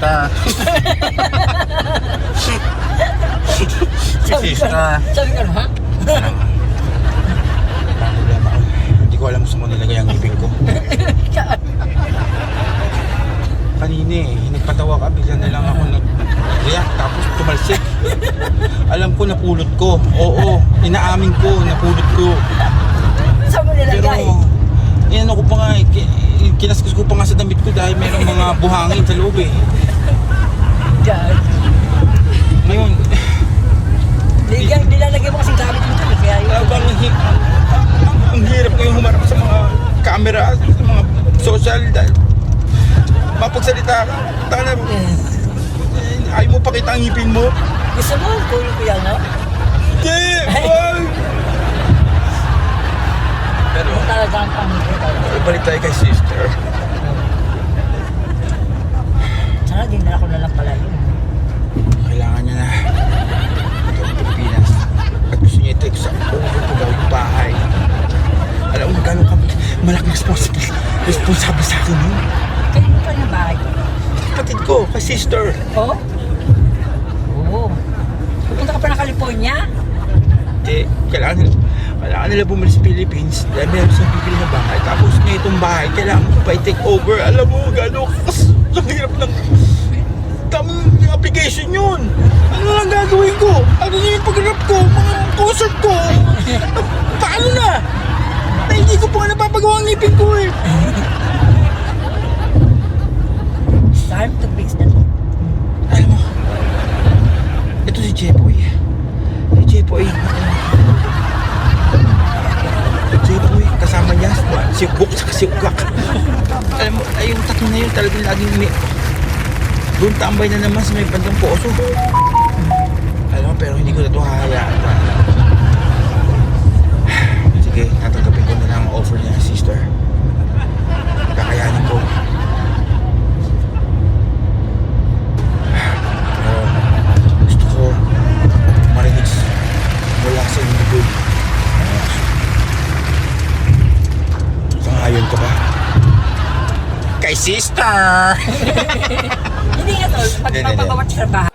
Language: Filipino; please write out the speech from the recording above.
sister. Sister. Sabi ko na, ha? Problema ko. Hindi ko alam kung saan ko nilagay ang ngipin ko. Kanina nagpatawa ka, bigla na lang ako nag-react tapos tumalsik. Alam ko napulot ko. Oo, inaamin ko, napulot ko. Saan mo nilagay? Pero, inano ko pa nga, kinaskus ko pa nga sa damit ko dahil mayroong mga buhangin sa loob eh. God. Ngayon, Nilalagay mo kasing gamit mo ito. Kaya yun. habang ang hirap ngayon humarap sa mga camera, sa mga social dahil mapagsalita ka, tana mo. Ayaw mo pakita ang ngipin mo. Gusto mo? Kulo ko yan, no? Hindi! Wag! Pero, Talagang pangipin talaga. balik tayo kay sister. Sana dinala ko na lang pala yun. Kailangan niya na ito ang Pilipinas. At gusto niya i-take sa over ko daw yung bahay. Alam mo gano'n ka malaking responsible sa akin yun. Kanino pa na bahay? Kapatid ko, kay sister. Oh? Oo. Pupunta ka pa ng California? Eh, kailangan nila bumalik sa Philippines dahil meron silang bibili na bahay. Tapos ngayon itong bahay, kailangan ko pa i-take over. Alam mo, gano'n ang hirap ng daming application yun. Ano lang gagawin ko? Ano na yung pag-rap ko? Mga concert ko? Paano na? Na hindi ko pa nga napapagawa ang ngipin ko eh. Time to fix that. Alam mo, ito si Jepoy. Si Jepoy. Jepoy, kasama niya si Buk at si Ugak. Alam mo, ay yung tatlo na yun talagang laging may... Doon tambay na naman sa may bandang poso. Alam mo, pero hindi ko na ito hahayaan pa. Sige, tatanggapin ko na lang ang offer niya, sister. Kakayanin ko. Pero gusto ko marinig mula sa inyo doon. Sangayon ka ba? Kay sister! Hindi nga tol, Hindi. pagpapabawat sa bahay.